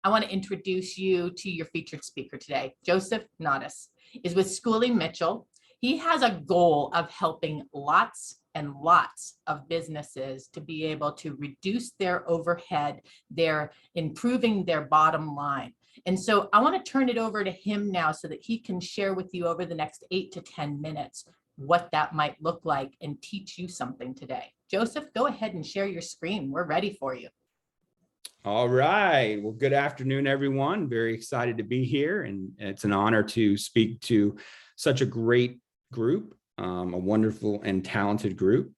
I want to introduce you to your featured speaker today. Joseph Naudus is with Schooley Mitchell. He has a goal of helping lots and lots of businesses to be able to reduce their overhead, they're improving their bottom line. And so I want to turn it over to him now so that he can share with you over the next 8 to 10 minutes what that might look like and teach you something today. Joseph, go ahead and share your screen. We're ready for you. All right. Well, good afternoon, everyone. Very excited to be here. And it's an honor to speak to such a great group, a wonderful and talented group.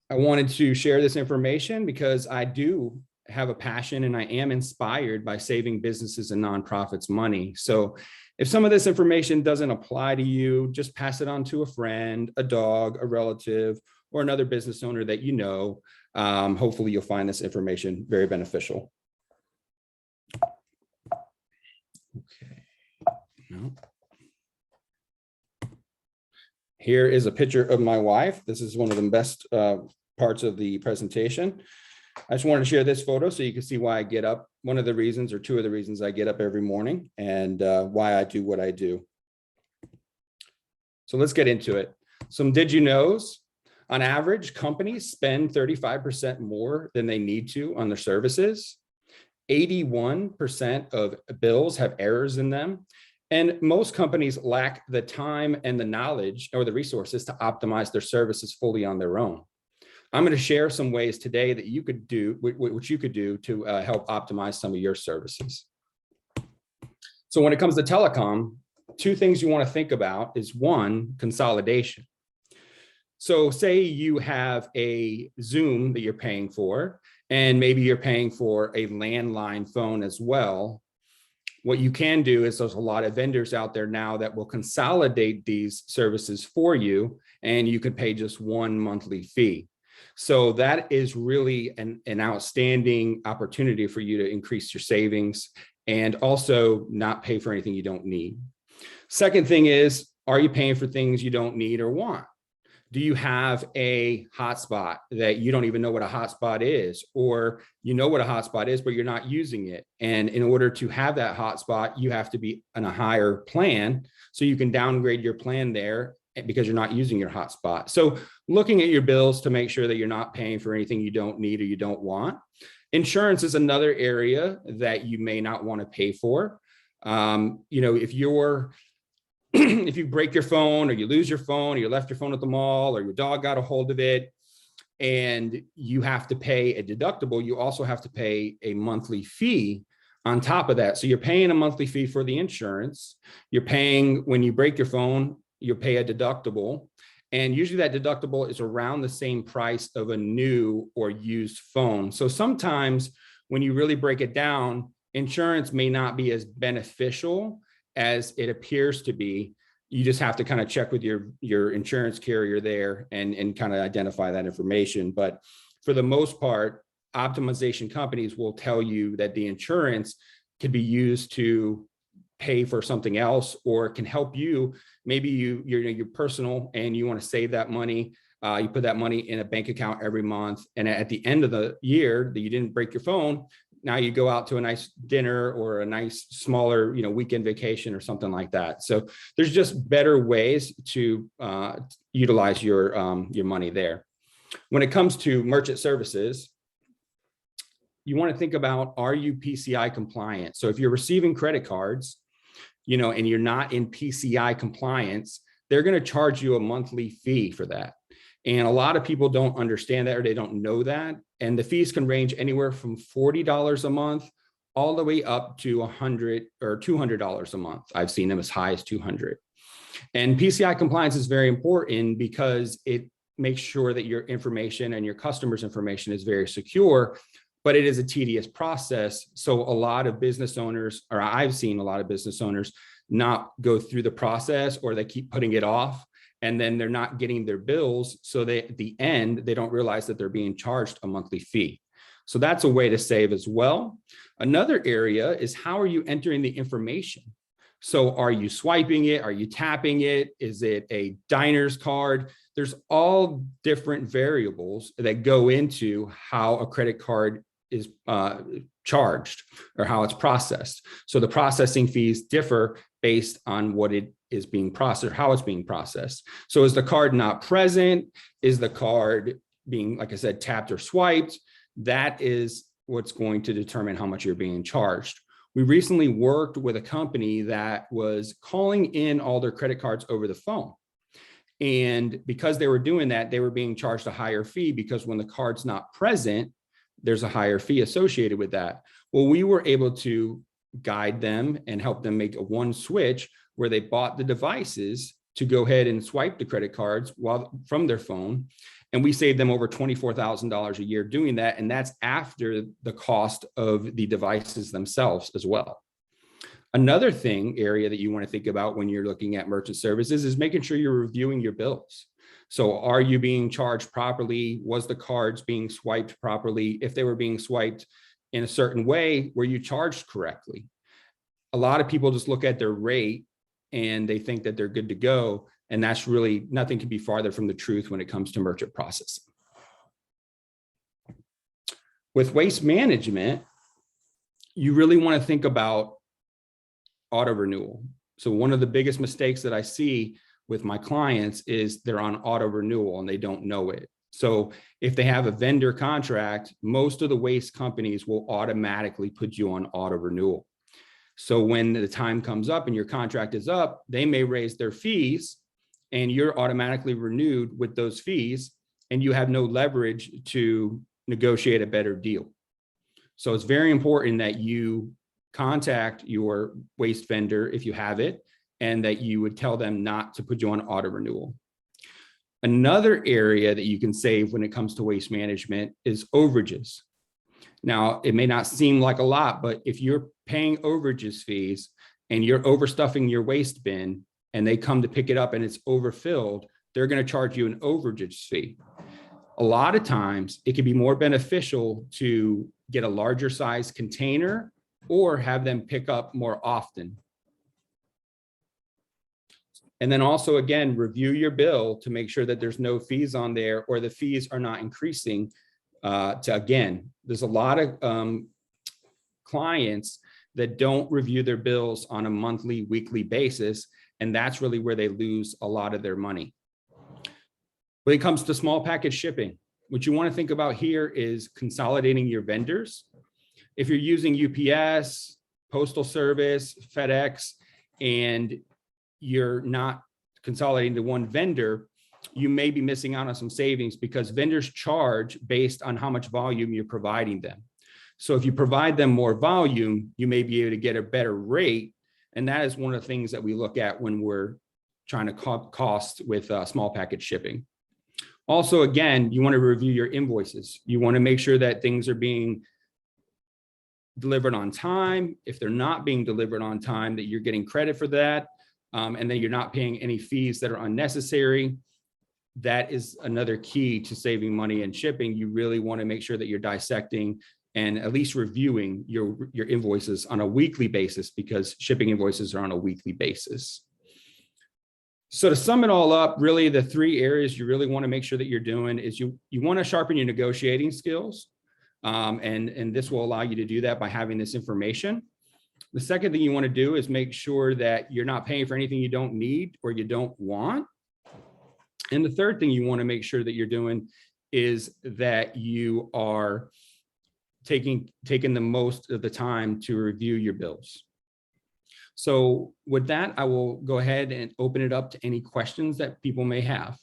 I wanted to share this information because I do have a passion and I am inspired by saving businesses and nonprofits money. So if some of this information doesn't apply to you, just pass it on to a friend, a dog, a relative, or another business owner that you know. Hopefully you'll find this information very beneficial. Okay. No. Here is a picture of my wife. This is one of the best parts of the presentation. I just wanted to share this photo so you can see why I get up. One of the reasons or two of the reasons I get up every morning and why I do what I do. So let's get into it. Some did you knows? On average, companies spend 35% more than they need to on their services. 81% of bills have errors in them. And most companies lack the time and the knowledge or the resources to optimize their services fully on their own. I'm going to share some ways today that you could do, which you could do to help optimize some of your services. So when it comes to telecom, two things you want to think about is one, consolidation. So say you have a Zoom that you're paying for, and maybe you're paying for a landline phone as well. What you can do is there's a lot of vendors out there now that will consolidate these services for you, and you can pay just one monthly fee. So that is really an outstanding opportunity for you to increase your savings and also not pay for anything you don't need. Second thing is, are you paying for things you don't need or want? Do you have a hotspot that you don't even know what a hotspot is, or you know what a hotspot is, but you're not using it? And in order to have that hotspot, you have to be on a higher plan. So you can downgrade your plan there because you're not using your hotspot. So looking at your bills to make sure that you're not paying for anything you don't need or you don't want. Insurance is another area that you may not want to pay for. If you're if you break your phone or you lose your phone or you left your phone at the mall or your dog got a hold of it and you have to pay a deductible, you also have to pay a monthly fee on top of that. So you're paying a monthly fee for the insurance. You're paying, when you break your phone, you pay a deductible. And usually that deductible is around the same price of a new or used phone. So sometimes when you really break it down, insurance may not be as beneficial as it appears to be. You just have to kind of check with your insurance carrier there and kind of identify that information. But for the most part, optimization companies will tell you that the insurance can be used to pay for something else, or it can help you. Maybe you're personal and you want to save that money. You put that money in a bank account every month. And at the end of the year that you didn't break your phone, now you go out to a nice dinner or a nice smaller, weekend vacation or something like that. So there's just better ways to utilize your money there. When it comes to merchant services, you want to think about, are you PCI compliant? So if you're receiving credit cards, and you're not in PCI compliance, they're going to charge you a monthly fee for that. And a lot of people don't understand that, or they don't know that. And the fees can range anywhere from $40 a month all the way up to $100 or $200 a month. I've seen them as high as $200. And PCI compliance is very important because it makes sure that your information and your customers' information is very secure, but it is a tedious process. So a lot of business owners, or I've seen a lot of business owners not go through the process, or they keep putting it off. And then they're not getting their bills. So at the end, they don't realize that they're being charged a monthly fee. So that's a way to save as well. Another area is, how are you entering the information? So are you swiping it? Are you tapping it? Is it a diner's card? There's all different variables that go into how a credit card is charged or how it's processed. So the processing fees differ based on what it is being processed, how it's being processed. So is the card not present? Is the card being, like I said, tapped or swiped? That is what's going to determine how much you're being charged. We recently worked with a company that was calling in all their credit cards over the phone. And because they were doing that, they were being charged a higher fee because when the card's not present, there's a higher fee associated with that. Well, we were able to guide them and help them make a one switch where they bought the devices to go ahead and swipe the credit cards from their phone. And we saved them over $24,000 a year doing that. And that's after the cost of the devices themselves as well. Another area that you want to think about when you're looking at merchant services is making sure you're reviewing your bills. So are you being charged properly? Was the cards being swiped properly? If they were being swiped in a certain way, were you charged correctly? A lot of people just look at their rate and they think that they're good to go. And that's really, nothing can be farther from the truth when it comes to merchant processing. With waste management, you really want to think about auto renewal. So one of the biggest mistakes that I see with my clients is they're on auto renewal and they don't know it. So if they have a vendor contract, most of the waste companies will automatically put you on auto renewal. So when the time comes up and your contract is up, they may raise their fees and you're automatically renewed with those fees and you have no leverage to negotiate a better deal. So it's very important that you contact your waste vendor if you have it, and that you would tell them not to put you on auto renewal. Another area that you can save when it comes to waste management is overages. Now, it may not seem like a lot, but if you're paying overages fees and you're overstuffing your waste bin and they come to pick it up and it's overfilled, they're going to charge you an overages fee. A lot of times it can be more beneficial to get a larger size container or have them pick up more often. And then also, again, review your bill to make sure that there's no fees on there or the fees are not increasing. There's a lot of clients that don't review their bills on a monthly, weekly basis, and that's really where they lose a lot of their money. When it comes to small package shipping, what you want to think about here is consolidating your vendors. If you're using UPS, Postal Service, FedEx, and you're not consolidating to one vendor, you may be missing out on some savings because vendors charge based on how much volume you're providing them. So if you provide them more volume, you may be able to get a better rate. And that is one of the things that we look at when we're trying to cut costs with small package shipping. Also, again, you want to review your invoices. You want to make sure that things are being delivered on time. If they're not being delivered on time, that you're getting credit for that. And then you're not paying any fees that are unnecessary. That is another key to saving money and shipping. You really want to make sure that you're dissecting and at least reviewing your invoices on a weekly basis, because shipping invoices are on a weekly basis. So to sum it all up, really the three areas you really want to make sure that you're doing is you want to sharpen your negotiating skills. And this will allow you to do that by having this information. The second thing you want to do is make sure that you're not paying for anything you don't need or you don't want. And the third thing you want to make sure that you're doing is that you are taking the most of the time to review your bills. So with that, I will go ahead and open it up to any questions that people may have.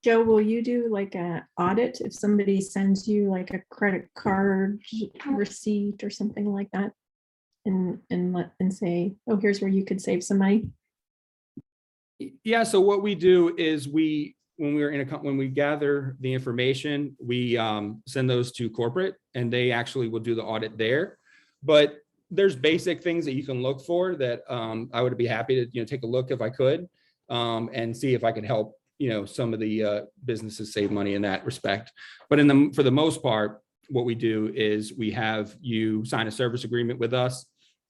Joe, will you do like an audit if somebody sends you like a credit card receipt or something like that, and say, oh, here's where you could save some money? Yeah. So what we do is when we gather the information, we send those to corporate, and they actually will do the audit there. But there's basic things that you can look for that I would be happy to take a look if I could, and see if I could help some of the businesses save money in that respect. But for the most part, what we do is we have you sign a service agreement with us,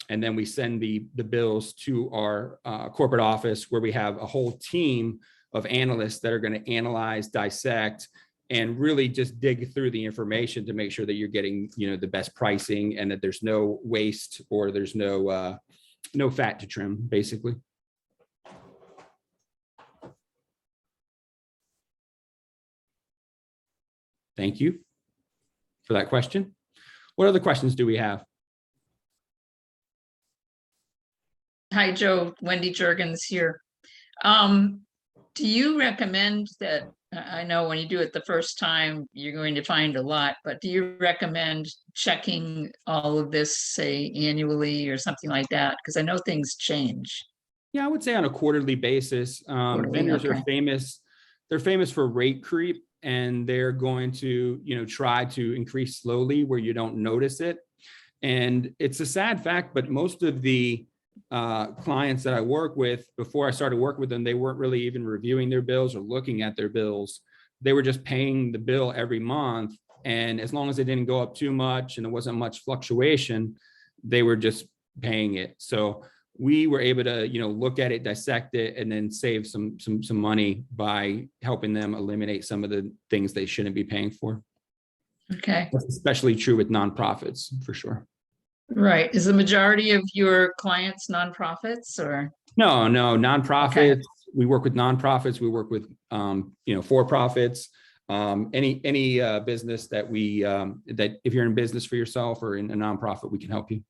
and then we send the bills to our corporate office, where we have a whole team of analysts that are going to analyze, dissect, and really just dig through the information to make sure that you're getting, the best pricing and that there's no waste or there's no fat to trim, basically. Thank you for that question. What other questions do we have? Hi, Joe. Wendy Jurgens here. Do you recommend that, I know when you do it the first time, you're going to find a lot, but do you recommend checking all of this, say, annually or something like that? Because I know things change. Yeah, I would say on a quarterly basis. Vendors are okay. famous. They're famous for rate creep, and they're going to, try to increase slowly where you don't notice it. And it's a sad fact, but most of the clients that I work with, before I started working with them, they weren't really even reviewing their bills or looking at their bills. They were just paying the bill every month. And as long as it didn't go up too much and there wasn't much fluctuation, they were just paying it. So we were able to, look at it, dissect it, and then save some money by helping them eliminate some of the things they shouldn't be paying for. Okay. That's especially true with nonprofits, for sure. Right. Is the majority of your clients nonprofits or? No, nonprofits. Okay. We work with nonprofits. We work with, for-profits. Any business that that if you're in business for yourself or in a nonprofit, we can help you.